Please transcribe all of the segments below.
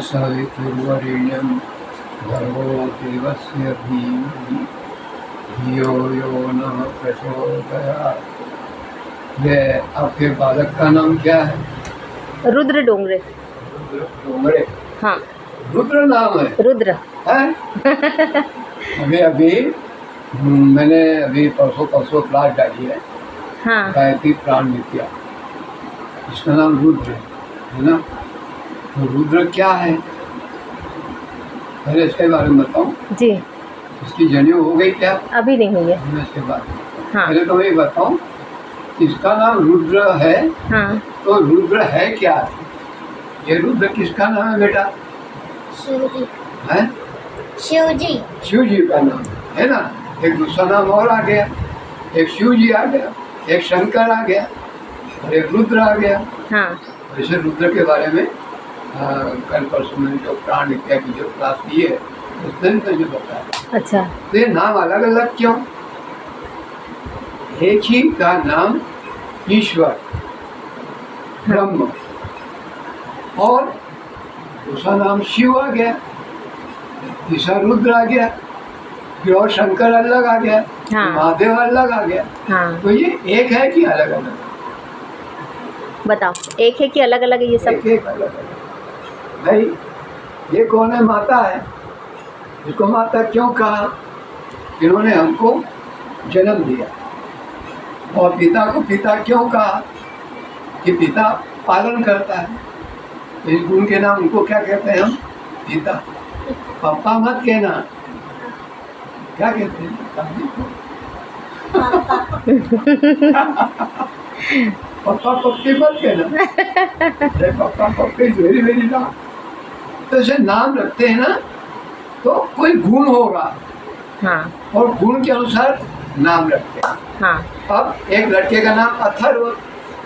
सवितुर्वरेण्यं भर्गो देवस्य धीमहि धियो यो नः प्रचोदयात्। ये आपके बालक का नाम क्या है? रुद्र डोंगरे। रुद्र डोंगरे। हाँ, रुद्र नाम है। रुद्र है? अभी मैंने परसों क्लास डाली है। हाँ, गायत्री प्राण विद्या, इसका नाम रुद्र है ना। तो रुद्र क्या है, पहले इसके बारे में बताऊं। जी, इसकी जनेऊ हो गई क्या? अभी नहीं हुई है। मैं इसके बाद हाँ, पहले तो मैं ये बताऊं, इसका नाम रुद्र है। हाँ, तो रुद्र है क्या? ये रुद्र किसका नाम है बेटा? शिव जी। है? शिव जी। शिव जी का नाम है ना। एक दूसरा नाम और आ गया, एक शिव जी आ गया, एक शंकर आ गया और एक रुद्र आ गया। हाँ, वैसे रुद्र के बारे में कल परसों में जो प्राण विद्या की जो क्लास दी है उसने मुझे बताया। अच्छा, तो ये नाम अलग अलग क्यों? एक ही का नाम ईश्वर ब्रह्म और दूसरा नाम शिव आ गया, तीसरा रुद्र आ गया, फिर और शंकर अलग आ गया, हाँ। महादेव अलग आ गया। हाँ, तो ये एक है कि अलग अलग? बताओ, एक है कि अलग अलग है ये सब? एक अलग अलग। भाई ये कौन है? माता है। इसको माता क्यों कहा? इन्होंने हमको जन्म दिया। और पिता को पिता क्यों कहा? कि पिता पालन करता है। इस गुण के नाम उनको क्या कहते हैं हम? पिता। पापा मत कहना, क्या कहते हैं? पापा पप्पी मत कहना। पापा पप्पी वेरी वेरी नाम। तो ऐसे नाम रखते हैं ना, तो कोई गुण होगा। हाँ, और गुण के अनुसार नाम रखते हैं। हाँ, अब एक लड़के का नाम अथर्व।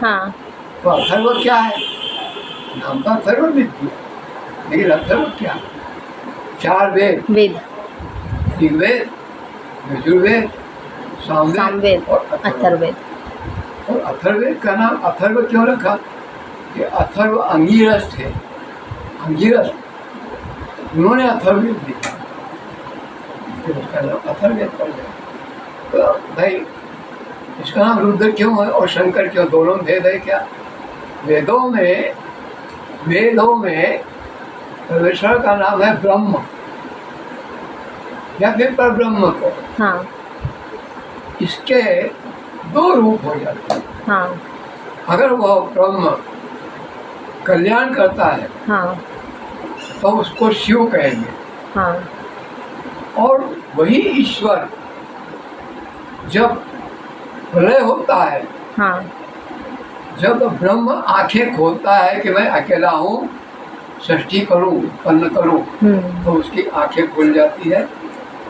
हाँ, तो अथर्व क्या है? नाम तो अथर्व विद्या, लेकिन अथर्व क्या है? 4 वेद, वेद, ऋग्वेद, यजुर्वेद, सामवेद और अथर्ववेद। और अथर्ववेद का नाम अथर्व क्यों रखा? कि अथर्व अंगिरस थे। अंगिरस उन्होंने अथर्ववेद लिखा, तो उसका नाम अथर्ववेद पड़ गया। तो भाई इसका नाम रुद्र क्यों है और शंकर क्यों? दोनों में भेद है क्या? वेदों में परमेश्वर का नाम है ब्रह्म या फिर परब्रह्म को। हाँ, इसके 2 रूप हो जाते हैं। हाँ, अगर वह ब्रह्म कल्याण करता है हाँ, तो उसको शिव कहेंगे। हाँ, और वही ईश्वर जब प्रलय होता है, हाँ, जब ब्रह्म आंखें खोलता है कि मैं अकेला हूँ, सृष्टि करूँ, उत्पन्न करूँ, तो उसकी आंखें खुल जाती है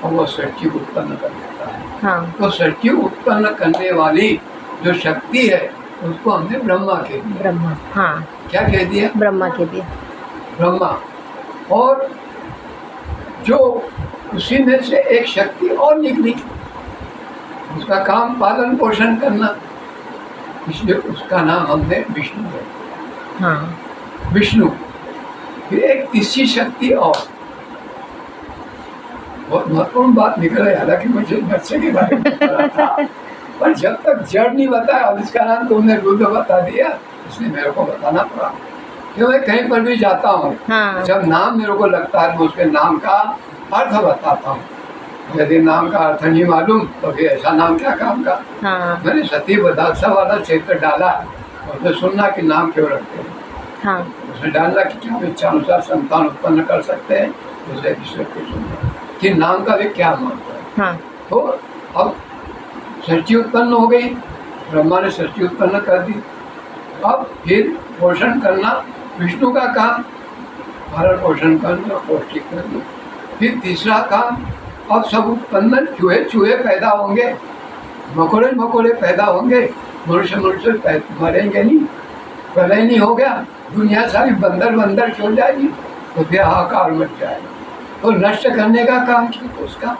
और वो सृष्टि उत्पन्न कर देता है। हाँ, तो सृष्टि उत्पन्न करने वाली जो शक्ति है उसको हमने ब्रह्मा कह दिया। ब्रह्मा, हाँ, क्या कह दिया? ब्रह्मा के दिया। ब्रह्मा। और जो उसी में से एक शक्ति और निकली, उसका काम पालन पोषण करना, इसलिए उसका नाम हमने विष्णु है। हाँ, विष्णु। फिर एक तीसरी शक्ति और, बहुत महत्वपूर्ण बात निकल रही, हालांकि मुझे बच्चे के बारे में पता था, पर जब तक जड़ नहीं बताया और इसका नाम तुमने रुद्र बता दिया, इसलिए मेरे को बताना पड़ा। क्यों मैं कहीं पर भी जाता हूँ, हाँ, जब नाम मेरे को लगता है मैं उसके नाम का अर्थ बताता हूँ। यदि नाम का अर्थ नहीं मालूम तो फिर ऐसा नाम क्या काम का। हाँ, मैंने सती बदासा वाला क्षेत्र डाला और तो सुनना कि नाम क्यों रखते हैं। हाँ, उसने डाला कि क्या इच्छानुसार संतान उत्पन्न कर सकते हैं, उसे ईश्वर को सुनना कि नाम का भी क्या महत्व है। हाँ, तो अब सृष्टि उत्पन्न हो गई, ब्रह्मा ने सृष्टि उत्पन्न कर दी। अब फिर पोषण करना विष्णु का काम, भरण पोषण करना, पौष्टिक करना। फिर तीसरा काम, अब सब उत्पन्न चूहे पैदा होंगे, मकोड़े पैदा होंगे, मनुष्य मरेंगे नहीं, प्रलय नहीं हो गया, दुनिया सारी बंदर क्यों जाएगी, तो फिर हाहाकार मच जाएगा। तो नष्ट करने का काम किया उसका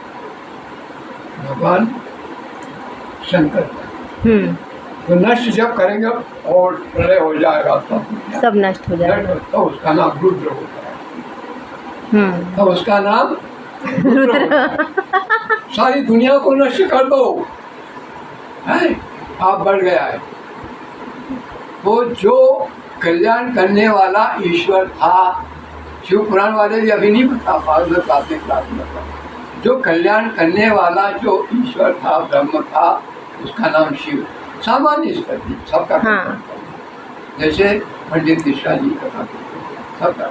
भगवान शंकर का। तो नष्ट जब करेंगे और प्रलय हो जाएगा तब सब नष्ट हो जाएगा। तो उसका नाम रुद्र होता है। तो उसका नाम रुद्र होता है। सारी दुनिया को नष्ट कर दो, है आप बढ़ गया है। वो जो कल्याण करने वाला ईश्वर था, शिव पुराण वाले भी अभी नहीं बता पाओगे, क्लास में जो कल्याण करने वाला जो ईश्वर था, ब्रह्म था, उसका नाम शिव। सामान्य स्तर थी सबका। हाँ। जैसे पंडित मिश्रा जी का सबका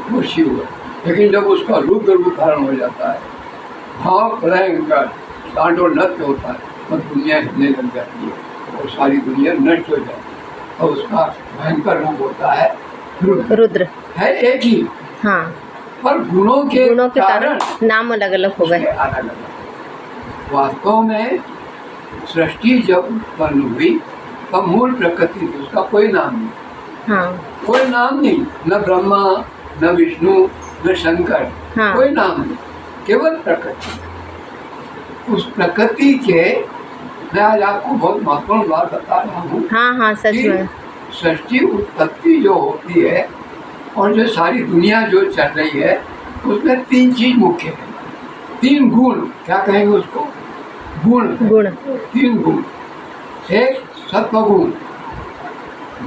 वो शिव है। लेकिन जब उसका रुद्र रूप धारण हो जाता है, भाव भयंकर तांडव नृत्य होता है, तो दुनिया हिलने लग जाती है और सारी दुनिया नष्ट हो जाती है। और उसका भयंकर रूप होता है रुद्र। है एक ही, हाँ, पर गुणों के कारण नाम अलग अलग हो गए। अलग अलग। वास्तव में सृष्टि जब उत्पन्न हुई तब मूल प्रकृति थी, उसका कोई नाम नहीं। हाँ। कोई नाम नहीं, न ब्रह्मा, न विष्णु, न शंकर। हाँ। कोई नाम नहीं, केवल प्रकृति। उस प्रकृति के मैं आज आपको बहुत महत्वपूर्ण बात बता रहा हूँ। हाँ हाँ, सच में। सृष्टि उत्पत्ति जो होती है और जो सारी दुनिया जो चल रही है, उसमें तीन चीज मुख्य है। तीन गुण, क्या कहेंगे उसको? गुण। तीन गुण, एक सत्वगुण,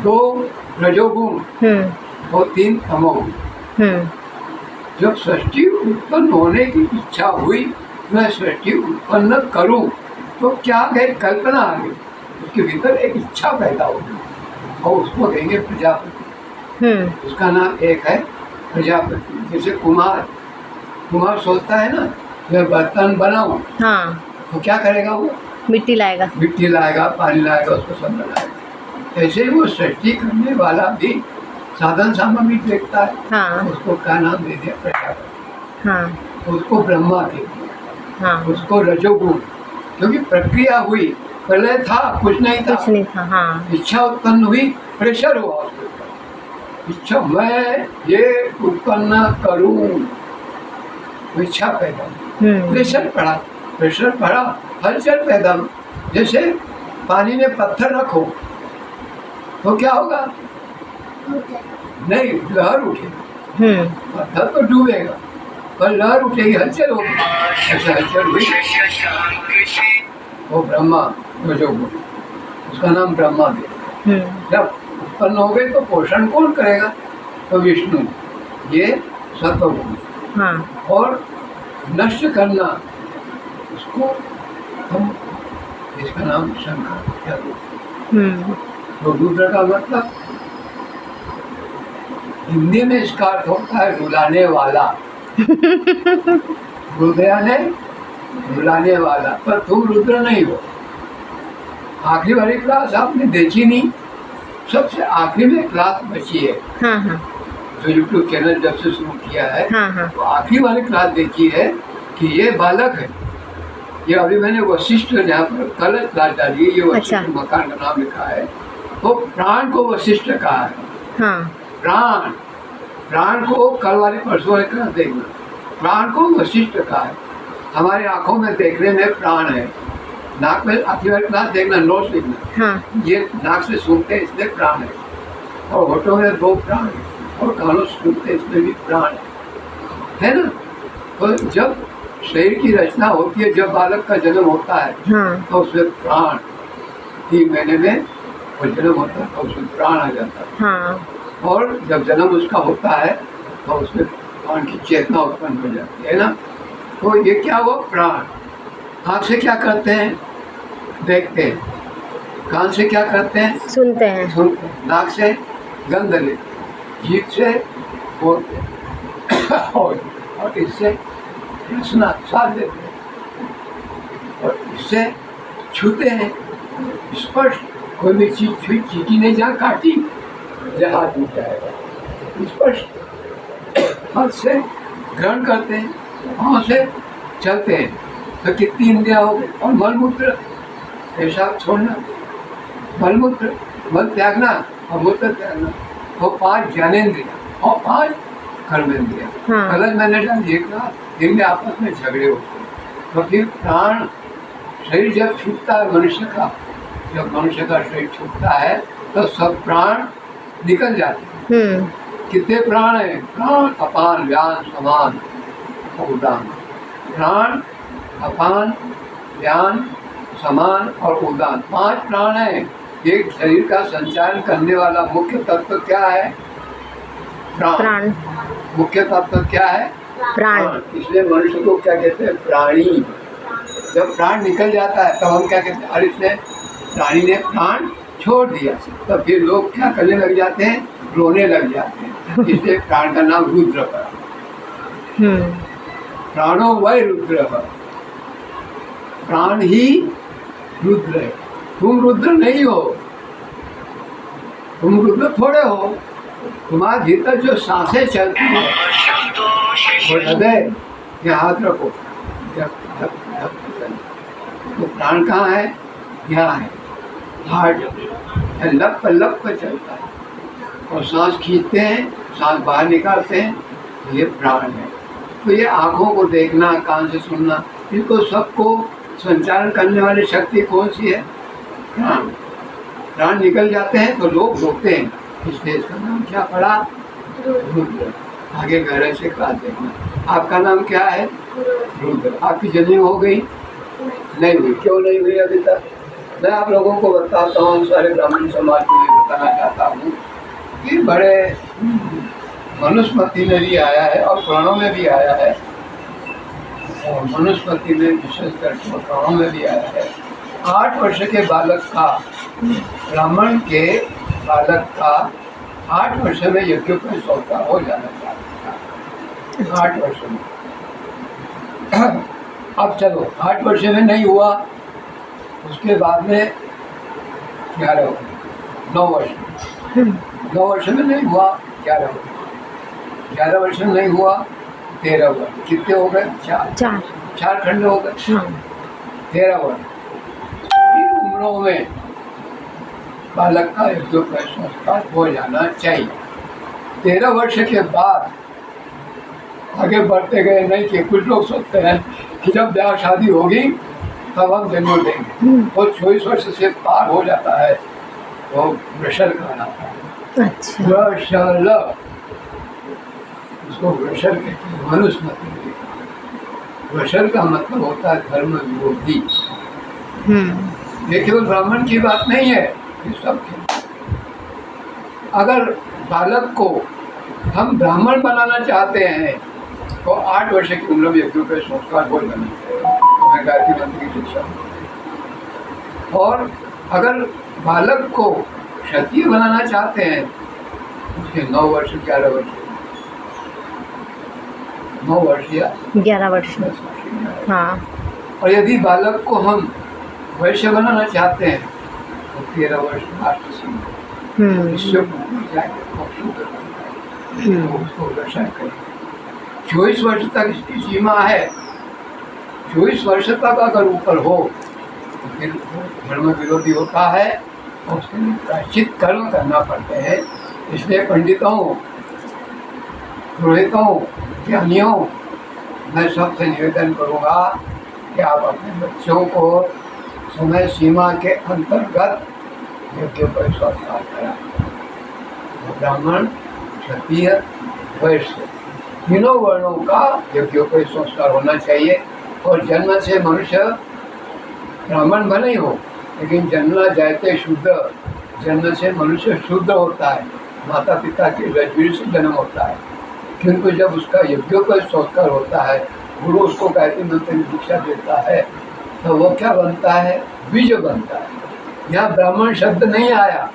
दो रजोगुण और तीन तमोगुण। जब सृष्टि उत्पन्न होने की इच्छा हुई, मैं सृष्टि उत्पन्न करूं, तो क्या गए कल्पना आ गई, उसके भीतर एक इच्छा पैदा होगी और उसको कहेंगे प्रजापति। उसका नाम एक है प्रजापति। जैसे कुम्हार सोचता है ना, मैं बर्तन बनाऊं, हाँ, तो क्या करेगा वो? मिट्टी लाएगा, पानी लाएगा, उसको सब बनाएगा। ऐसे ही वो सृष्टि करने वाला भी साधन सामग्री देखता है। हाँ। उसको क्या नाम दे दिया? प्रजापति। हाँ। उसको ब्रह्मा दे दिया। हाँ। उसको रजोगुण, क्योंकि प्रक्रिया हुई, पहले था कुछ नहीं था। हाँ। इच्छा उत्पन्न हुई, प्रेशर हुआ उसके ऊपर। इच्छा, मैं ये उत्पन्न करूं, इच्छा पैदा, प्रेशर पड़ा, हलचल पैदा। जैसे पानी में पत्थर रखो तो क्या होगा? नहीं, लहर उठेगी। पत्थर तो डूबेगा, पर लहर उठेगी, हलचल होगी। ऐसा हलचल हुई, वो ब्रह्मा रजोगुण, उसका नाम ब्रह्मा दे। जब उत्पन्न हो गए तो पोषण कौन करेगा? तो विष्णु, ये सत्वगुण। हाँ। और नष्ट करना उसको हम, इसका नाम शंकर। तो रुद्र का मतलब हिंदी में इसका अर्थ होता है रुलाने वाला। रुदया ने रुलाने वाला, पर तुम रुद्र नहीं हो। आखिरी वाली क्लास आपने देखी नहीं, सबसे आखिरी में क्लास बची है। हाँ। जो यूट्यूब चैनल जब से शुरू किया है, तो आखिरी वाली क्लास देखी है कि ये बालक है। ये अभी मैंने वशिष्ठ, जहाँ पर कल क्लास डाली है, ये वशिष्ठ मकान का नाम लिखा है। तो प्राण को वशिष्ठ कहा है। हाँ। प्राण को कल वाली परसों वाली क्लास देखना, प्राण को वशिष्ठ कहा है। हमारी आंखों में देखने में प्राण है, नाक में आखिरी वाली क्लास देखना, नोट्स लिखना। ये नाक से सुनते हैं, इसलिए प्राण है। और होठों में दो प्राण है, और कानों से सुनते हैं, इसमें भी प्राण है ना। तो जब शरीर की रचना होती है, जब बालक का जन्म होता है, तो उसमें प्राण 3 महीने में वो जन्म होता है, तो उसमें प्राण आ जाता है। और जब जन्म उसका होता है तो उसमें प्राण की चेतना उत्पन्न हो जाती है ना। तो ये क्या हुआ? प्राण। आँख से क्या करते हैं? देखते हैं। कान से क्या करते हैं? सुनते हैं। नाक से गंध लेते, जीभ से बोलते हैं, और इससे रसना स्वाद लेते हैं, और इससे छूते हैं। स्पर्श, कोई भी चीज छुई, चीटी नहीं, जहाँ काटी जहाँ टूट जाएगा। स्पर्श, हाथ से ग्रहण करते हैं, पाँव से चलते हैं। तो कितनी इंद्रियाँ हो गई? और मलमूत्र, पेशाब छोड़ना, मलमूत्र, मल त्यागना और मूत्र त्यागना। वो 5 ज्ञानेंद्रिया और 5 कर्मेंद्रिया। कल मैंने देखा, जिनमें आपस में झगड़े होते हैं। तो फिर प्राण, शरीर जब छूटता है मनुष्य का, जब मनुष्य का शरीर छूटता है तो सब प्राण निकल जाते हैं। कितने प्राण हैं? प्राण, अपान, व्यान, समान और उदान। प्राण, अपान, व्यान, समान और उदान, 5 प्राण हैं। एक शरीर का संचालन करने वाला मुख्य तत्व क्या है? प्राण। मुख्य तत्व क्या है? प्राण। इसलिए मनुष्य को क्या कहते हैं? प्राणी। जब प्राण निकल जाता है तब हम क्या कहते हैं? अरे इसने प्राणी ने प्राण छोड़ दिया। तब फिर लोग क्या करने लग जाते हैं? रोने लग जाते हैं। इसलिए प्राण का नाम रुद्र पड़ा। प्राणो वै रुद्र, प्राण ही रुद्र है। तुम रुद्र नहीं हो, तुम रुद्र थोड़े हो। तुम्हारे भीतर जो सांसें चलती हैं वो हृदय यहाँ हाथ रखो, तो प्राण कहाँ है? यहाँ है, हार्ट। लप पर चलता है और सांस खींचते हैं, सांस बाहर निकालते हैं, ये प्राण है। तो ये आँखों को देखना, कान से सुनना, इनको सबको संचालन करने वाली शक्ति कौन सी है? प्राण। प्राण निकल जाते हैं तो लोग रोते हैं, इसलिए इसका नाम क्या पड़ा? रुद्र। आगे गहरे से कहा देखना। आपका नाम क्या है? रुद्र। आपकी जन्म हो गई? नहीं हुई। क्यों नहीं हुई अभी तक? मैं आप लोगों को बताता हूँ, सारे ब्राह्मण समाज को भी बताना चाहता हूँ कि बड़े मनुस्मृति में भी आया है और पुराणों में भी आया है, और मनुस्मृति में विशेषकर पुराणों में भी आया है। 8 वर्ष के बालक का, ब्राह्मण के बालक का 8 वर्ष में यज्ञोपवीत का हो जाना चाहिए। 8 वर्ष में। अब चलो 8 वर्ष में नहीं हुआ, उसके बाद में 11 हो, 9 वर्ष में। 9 वर्ष में नहीं हुआ, 11 हो, 11 वर्ष में नहीं हुआ, 13 वर्ष। कितने हो गए? 4 खंड हो गए। 13 वर्ष। इन उम्रों में बालक का यज्ञोपवीत संस्कार हो जाना चाहिए। 13 वर्ष के बाद आगे बढ़ते गए नहीं कि कुछ लोग सोचते हैं कि जब ब्याह शादी होगी तब हम जन्म देंगे। वो 24 वर्ष से पार हो जाता है, वो वृषल कहलाता है। अच्छा। वृषल, उसको वृषल कहते हैं। मनुस्मृति। वृषल का मतलब होता है धर्म विरोधी। ये केवल ब्राह्मण की बात नहीं है, ये सबके। अगर बालक को हम ब्राह्मण बनाना चाहते हैं तो 8 वर्ष की उम्र में यज्ञोपवीत संस्कार हो जाना चाहिए, गायत्री मंत्र की शिक्षा। और अगर बालक को क्षत्रिय बनाना चाहते हैं उसके 9 वर्ष, 11 वर्ष, 9 वर्ष या 11 वर्ष। हाँ। और यदि बालक को हम वैश्य बनाना चाहते हैं तो 13 वर्ष लास्ट सीमा। इससे उसको दर्शन करें। 24 वर्ष तक इसकी सीमा है। 24 वर्ष तक अगर ऊपर हो तो फिर धर्म विरोधी होता है और उसके लिए प्रायश्चित कर्म करना पड़ते हैं। इसलिए पंडितों, पुरोहितों, ज्ञानियों, मैं सबसे निवेदन करूँगा कि आप अपने बच्चों को समय सीमा के अंतर्गत यज्ञोपवीत संस्कार कराएं। ब्राह्मण, क्षत्रिय, वैश्य, तीनों वर्णों का यज्ञोपवीत संस्कार होना चाहिए। और जन्म से मनुष्य ब्राह्मण भले ही हो, लेकिन जन्म जायते शुद्ध, जन्म से मनुष्य शुद्ध होता है। माता पिता के रजबीर से जन्म होता है, किंतु जब उसका यज्ञोपवीत संस्कार होता है, गुरु उसको गायत्री मंत्र की दीक्षा देता है, तो वो क्या बनता है? बीज बनता है। यहाँ ब्राह्मण शब्द नहीं आया।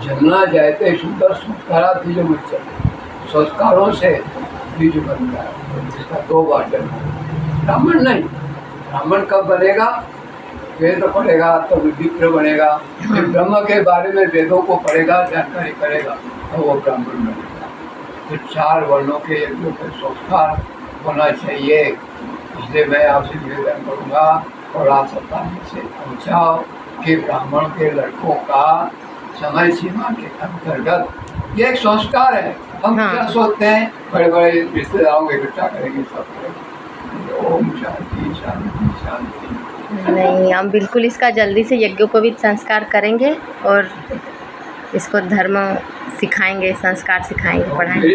जन्म जायते शुद्ध संस्कारा बीज मुच्यते, संस्कारों से बीज बनता है, जिसका 2 बार जन्म। ब्राह्मण नहीं। ब्राह्मण कब बनेगा? वेद पढ़ेगा तो विप्र बनेगा, फिर ब्रह्म के बारे में वेदों को पढ़ेगा, जानकारी करेगा, तो वो ब्राह्मण बनेगा। तो 4 वर्णों के यज्ञोपवीत संस्कार होना चाहिए। इसलिए मैं आपसे निवेदन करूँगा और आप सत्ताने से पहुँचाओ कि ब्राह्मण के लड़कों का समय सीमा के अंतर्गत ये एक संस्कार है। हम क्या सोचते हैं? बड़े बड़े रिश्तेदारों को इकट्ठा करेंगे, सब करेंगे, ओम शांति शांति शांति, नहीं, हम बिल्कुल इसका जल्दी से यज्ञोपवीत संस्कार करेंगे और इसको धर्म सिखाएंगे, संस्कार सिखाएंगे, पढ़ाएंगे।